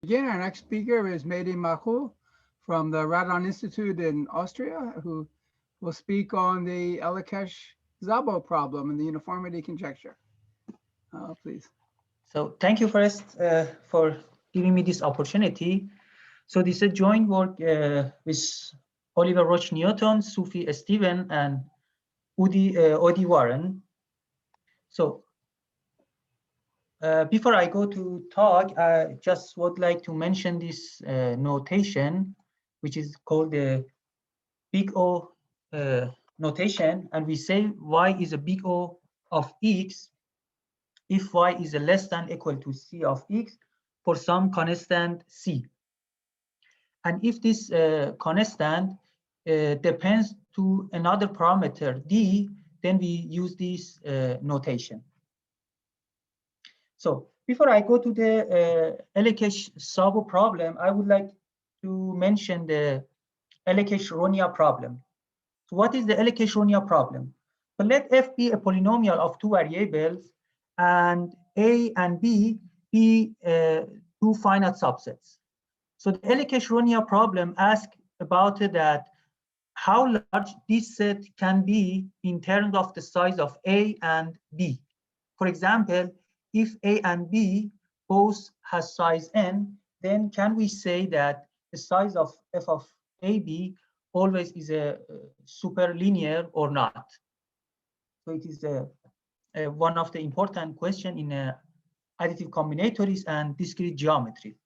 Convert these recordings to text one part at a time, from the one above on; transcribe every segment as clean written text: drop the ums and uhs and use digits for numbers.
Again, our next speaker is Mehdi Makhul from the Radon Institute in Austria, who will speak on the Elekes-Szab problem and the uniformity conjecture. Please. So thank you first for giving me this opportunity. So this is a joint work with Oliver Roch-Newton, Sophie Steven, and Udi Warren. So before I go to talk, I just would like to mention this notation, which is called the big O notation. And we say y is a big O of x if y is less than equal to c of x for some constant c. And if this constant depends to another parameter d, then we use this notation. So before I go to the Elekes-Szab problem, I would like to mention the Elekes-Szab problem. So what is the Elekes-Szab problem? So let f be a polynomial of two variables and a and b be two finite subsets. So the Elekes-Szab problem asks about that how large this set can be in terms of the size of a and b. For example, if a and b both has size n, then can we say that the size of f of ab always is a superlinear or not? So it is one of the important questions in additive combinatories and discrete geometry.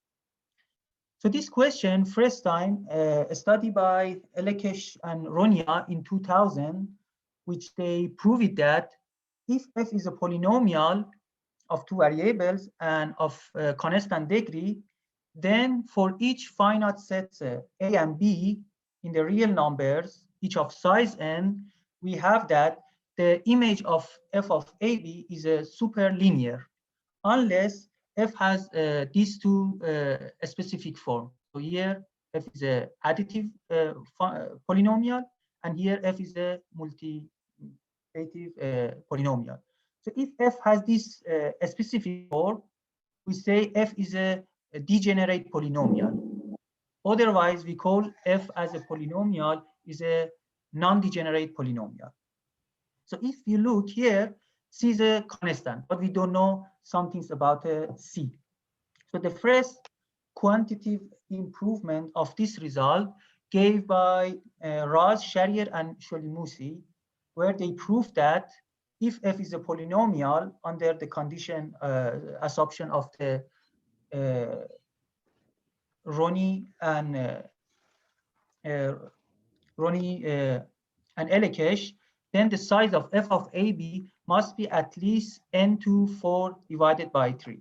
So this question, first time, a study by Elekes and Ronya in 2000, which they proved that if f is a polynomial of two variables and of constant degree, then for each finite set a and b in the real numbers, each of size n, we have that the image of f of ab is a superlinear, unless f has these two specific forms. So here f is a additive polynomial, and here f is a multiplicative polynomial. So if f has this specific form, we say f is a degenerate polynomial. Otherwise, we call f as a polynomial is a non-degenerate polynomial. So if you look here, c is a constant, but we don't know some things about c. So the first quantitative improvement of this result gave by Raz, Sharier, and Sholimusi, where they proved that if f is a polynomial under the condition assumption of the Roni and Elekes, then the size of f of ab must be at least n to 4 divided by 3.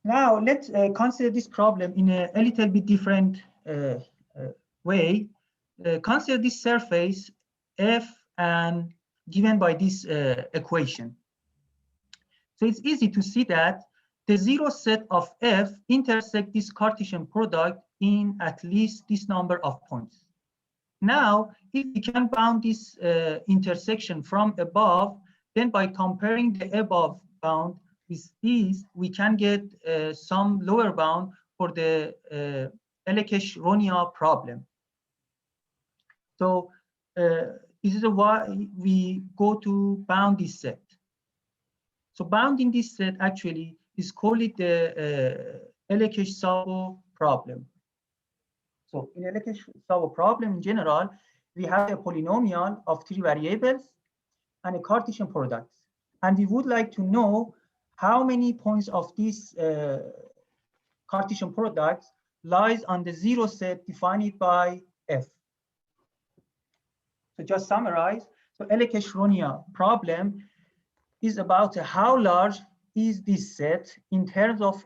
Now let's consider this problem in a little bit different way. Consider this surface f and given by this equation. So it's easy to see that the zero set of f intersect this Cartesian product in at least this number of points. Now, if we can bound this intersection from above, then by comparing the above bound with these, we can get some lower bound for the Elekes-Szab problem. So this is why we go to bound this set. So bounding this set actually is called the Elekes-Szab problem. So in Elekes-Szab problem in general, we have a polynomial of three variables and a Cartesian product. And we would like to know how many points of this Cartesian product lies on the zero set defined by f. So just summarize, so Elekes-Szab problem is about how large is this set in terms of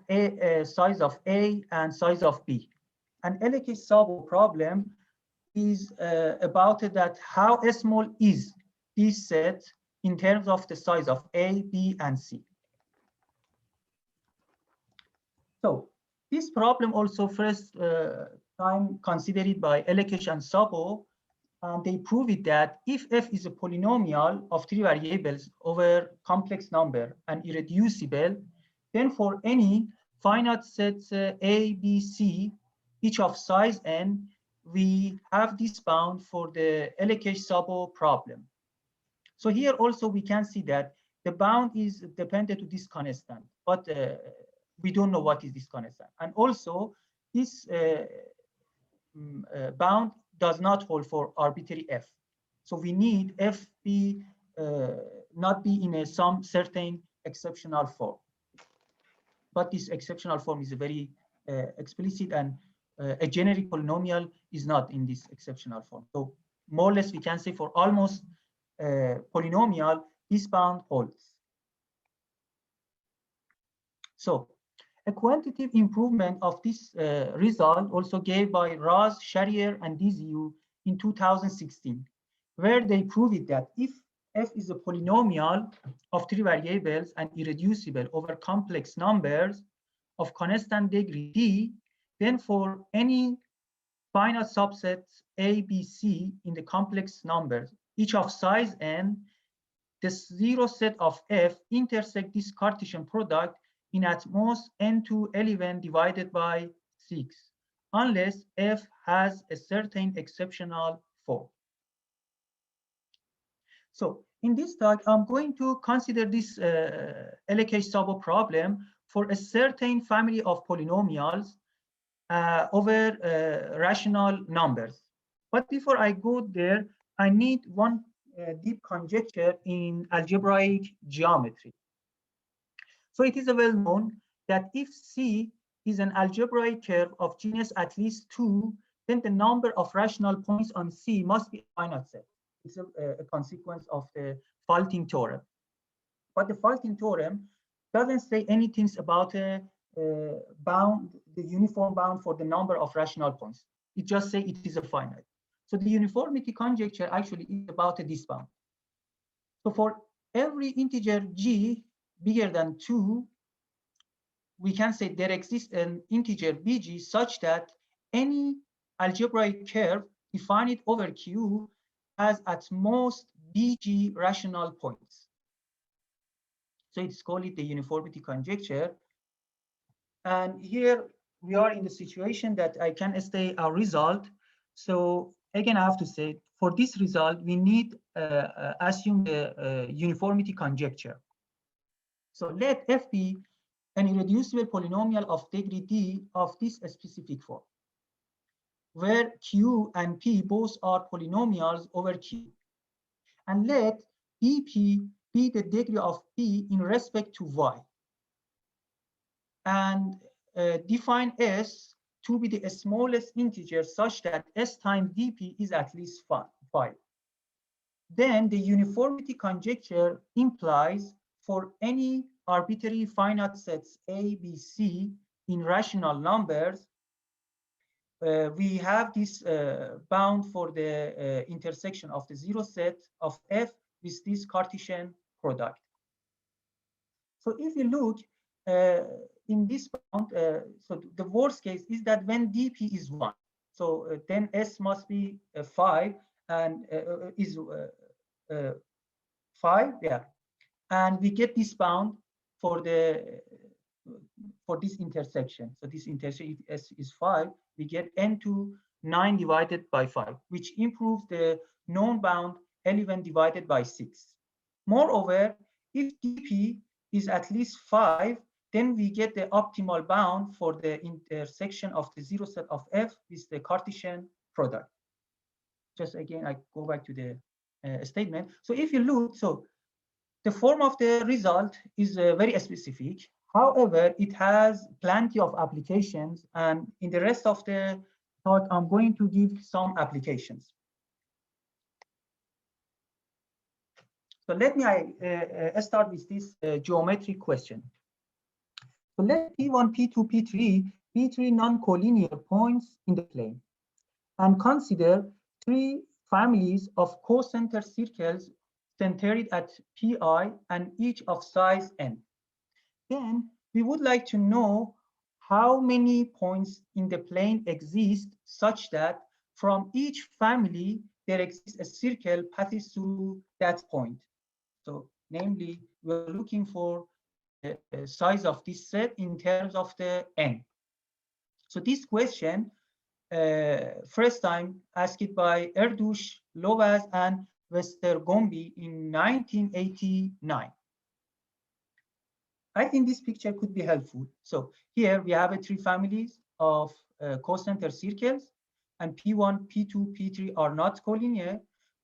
size of A and size of B. And Elekes-Szab problem is about that how small is this set in terms of the size of A, B, and C. So this problem also first time considered by Elekes and Szab, and they proved that if f is a polynomial of three variables over complex number and irreducible, Then for any finite sets A, B, C, each of size n, we have this bound for the Elekes-Szab problem. So here also we can see that the bound is dependent to this constant, but we don't know what is this constant. And also this bound does not hold for arbitrary f. So we need f be not be in some certain exceptional form. But this exceptional form is very explicit, and a generic polynomial is not in this exceptional form. So more or less we can say for almost polynomial, this bound holds. So a quantitative improvement of this result also gave by Raz, Charrier, and Diziu in 2016, where they proved that if f is a polynomial of 3 variables and irreducible over complex numbers of constant degree d, then for any finite subsets A, B, C in the complex numbers, each of size n, the zero set of f intersect this Cartesian product in at most n2 element divided by 6, unless f has a certain exceptional form. So in this talk, I'm going to consider this Elekes-Szab problem for a certain family of polynomials over rational numbers. But before I go there, I need one deep conjecture in algebraic geometry. So it is well known that if C is an algebraic curve of genus at least 2, then the number of rational points on C must be a finite set. It's a consequence of the faulting theorem. But the faulting theorem doesn't say anything about a bound, the uniform bound for the number of rational points. It just says it is a finite. So the uniformity conjecture actually is about this bound. So for every integer g bigger than 2, we can say there exists an integer bg such that any algebraic curve defined over Q has at most bg rational points. So it's called the uniformity conjecture. And here we are in the situation that I can state our result. So again, I have to say for this result, we need assume the uniformity conjecture. So let f be an irreducible polynomial of degree d of this specific form, where q and p both are polynomials over q. And let dp be the degree of p in respect to y. And define s to be the smallest integer such that s times dp is at least 5. Then the uniformity conjecture implies for any arbitrary finite sets A, B, C in rational numbers, we have this bound for the intersection of the zero set of f with this Cartesian product. So if you look in this bound, so the worst case is that when dp is 1, so then s must be 5 and is 5, yeah, and we get this bound for this intersection. So this intersection, if s is 5, we get n to 9 divided by 5, which improves the known bound 11 divided by 6. Moreover, if dp is at least 5, then we get the optimal bound for the intersection of the zero set of f with the Cartesian product. Just again, I go back to the statement. So if you look, so the form of the result is very specific. However, it has plenty of applications, and in the rest of the talk, I'm going to give some applications. So let me start with this geometric question. So let P1, P2, P3 be 3 non-collinear points in the plane, and consider 3 families of co-center circles centered at Pi and each of size n. Then we would like to know how many points in the plane exist such that from each family there exists a circle passes through that point. So namely, we're looking for size of this set in terms of the n. So this question, first time asked by Erdush, Lovaz, and Westergombi in 1989. I think this picture could be helpful. So here we have three families of cocenter circles, and P1, P2, P3 are not collinear,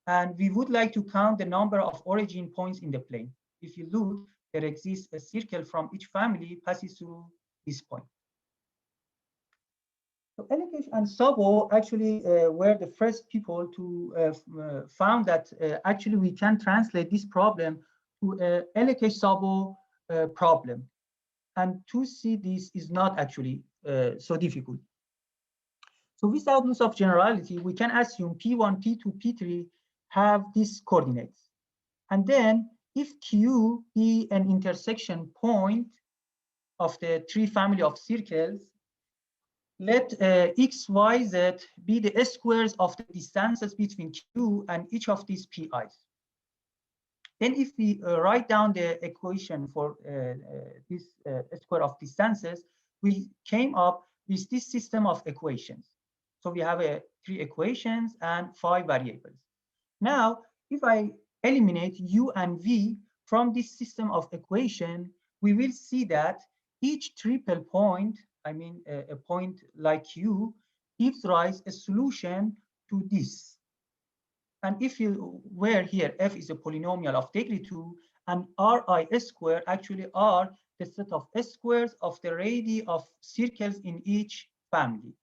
and we would like to count the number of origin points in the plane. If you look, there exists a circle from each family passes through this point. So Elekes and Szabo actually were the first people to found that actually we can translate this problem to Elekes-Szabo problem. And to see this is not actually so difficult. So without loss of generality, we can assume P1, P2, P3 have these coordinates. And then if Q be an intersection point of the three family of circles, let X, Y, Z be the squares of the distances between Q and each of these PIs. Then if we write down the equation for this square of distances, we came up with this system of equations. So we have three equations and 5 variables. Now, if I eliminate U and V from this system of equation, we will see that each triple point, I mean a point like Q, gives rise a solution to this. And if you were here, f is a polynomial of degree 2, and Ri square actually are the set of squares of the radii of circles in each family.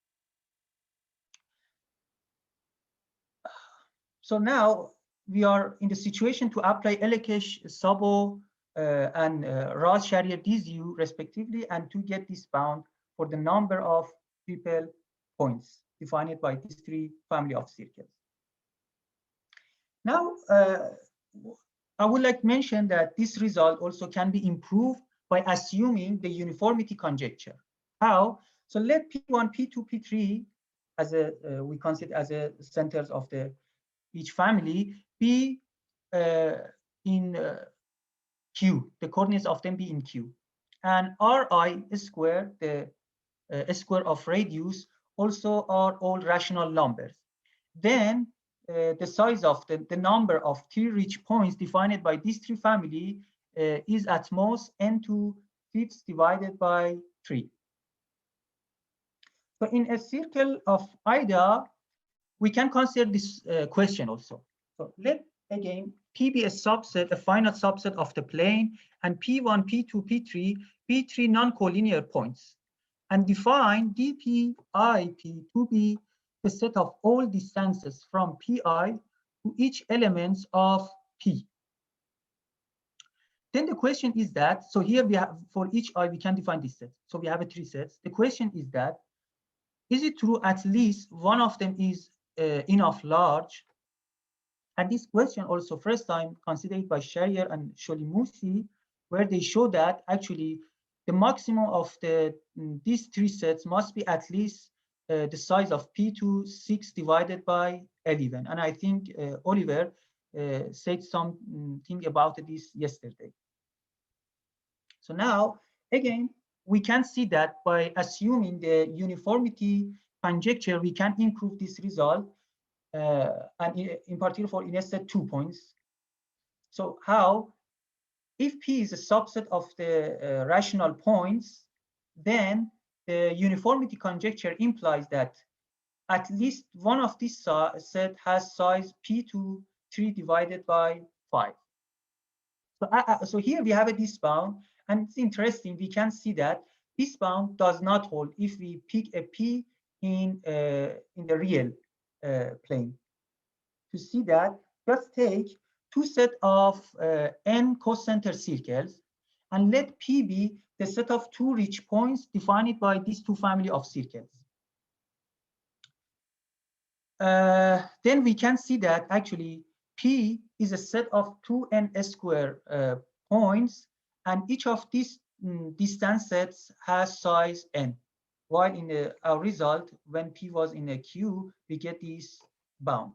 So now we are in the situation to apply Elekes-Szabo and Raz-Sharier-Diziu respectively, and to get this bound for the number of triple points defined by these three family of circles. Now, I would like to mention that this result also can be improved by assuming the uniformity conjecture. How? So let P1, P2, P3 as we consider as a centers of each family be in Q. The coordinates of them be in Q, and Ri square, the square of radius, also are all rational numbers. Then the size of the number of T-rich points defined by these three family is at most n⁵ divided by 3. So in a circle of IDA, we can consider this question also. So let again P be a subset, a finite subset of the plane, and P1, P2, P3 be three non-collinear points, and define dPi to be the set of all distances from Pi to each element of P. Then the question is that, so here we have, for each I, we can define this set. So we have three sets. The question is that, is it true at least one of them is enough large? And this question also first time considered by Sharier and Sholimusi, where they show that actually the maximum of these three sets must be at least the size of P2 6 divided by 11. And I think Oliver said something about this yesterday. So now, again, we can see that by assuming the uniformity conjecture, we can improve this result, and in particular for in set 2 points. So how? If P is a subset of the rational points, then the uniformity conjecture implies that at least one of these set has size P2 3 divided by 5. So here we have this bound, and it's interesting. We can see that this bound does not hold if we pick a P in the real plane. To see that, just take two sets of n cocenter circles, and let P be the set of two rich points defined by these two family of circles. Then we can see that actually P is a set of 2n square points, and each of these distance sets has size n. While in our result, when P was in a Q, we get this bound.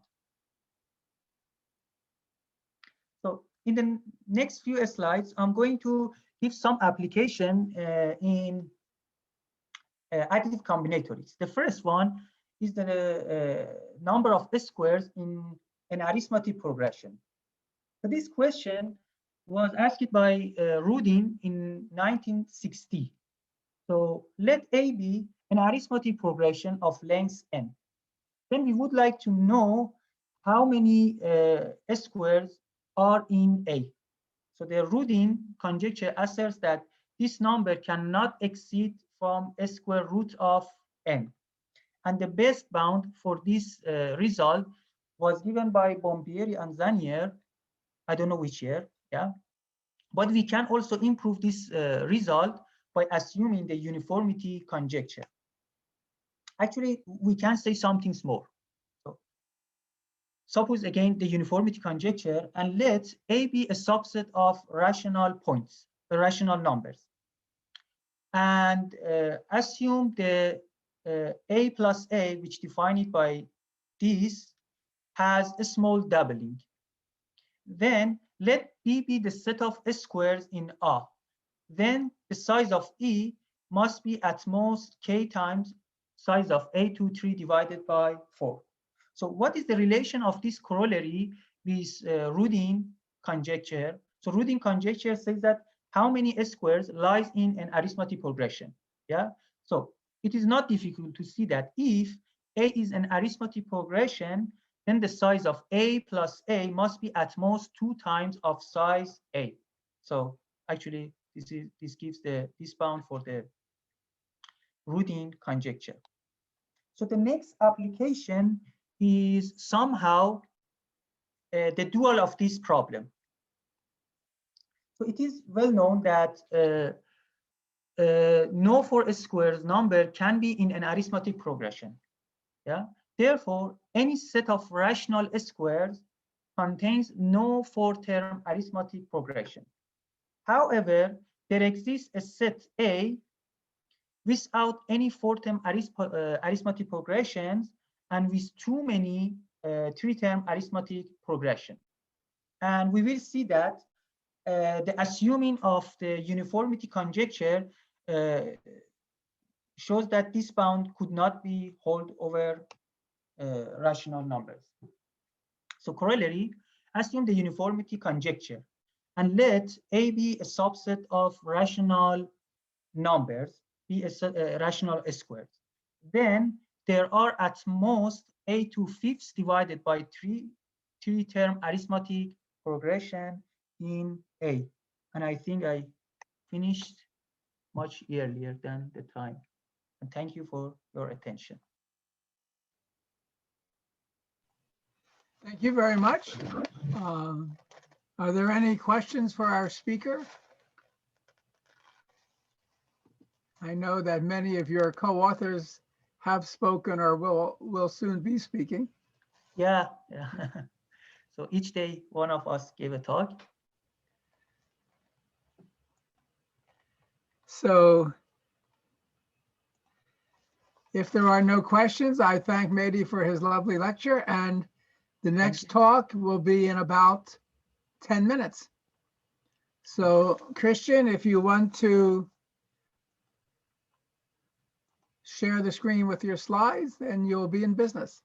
So in the next few slides, I'm going to give some application in additive combinatorics. The first one is the number of squares in an arithmetic progression. So this question was asked by Radon in 1960. So let A be an arithmetic progression of length n. Then we would like to know how many squares are in A. So the Radon conjecture asserts that this number cannot exceed from a square root of n. And the best bound for this result was given by Bombieri and Zanier, I don't know which year, yeah. But we can also improve this result by assuming the uniformity conjecture. Actually, we can say something more. So, suppose again the uniformity conjecture, and let A be a subset of rational points, the rational numbers. And assume the A plus A, which defined by this, has a small doubling. Then let B be the set of squares in A. Then the size of E must be at most k times size of A23 divided by 4. So what is the relation of this corollary with Radon conjecture? So Radon conjecture says that how many squares lies in an arithmetic progression. Yeah. So it is not difficult to see that if A is an arithmetic progression, then the size of A plus A must be at most 2 times of size A. So actually, this gives this bound for the Radon conjecture. So the next application is somehow the dual of this problem. So it is well known that no 4 squares number can be in an arithmetic progression. Yeah. Therefore, any set of rational squares contains no 4-term arithmetic progression. However, there exists a set A without any 4-term arithmetic progressions and with too many 3-term arithmetic progression. And we will see that the assuming of the uniformity conjecture shows that this bound could not be held over rational numbers. So corollary, assume the uniformity conjecture and let A be a subset of rational numbers, be a rational squares. Then there are at most A2/5 divided by 3-term arithmetic progression in A. And I think I finished much earlier than the time. And thank you for your attention. Thank you very much. Are there any questions for our speaker? I know that many of your co-authors have spoken or will soon be speaking. Yeah. So each day, one of us gave a talk. So if there are no questions, I thank Mehdi for his lovely lecture, and the next talk will be in about 10 minutes. So Christian, if you want to share the screen with your slides, then you'll be in business.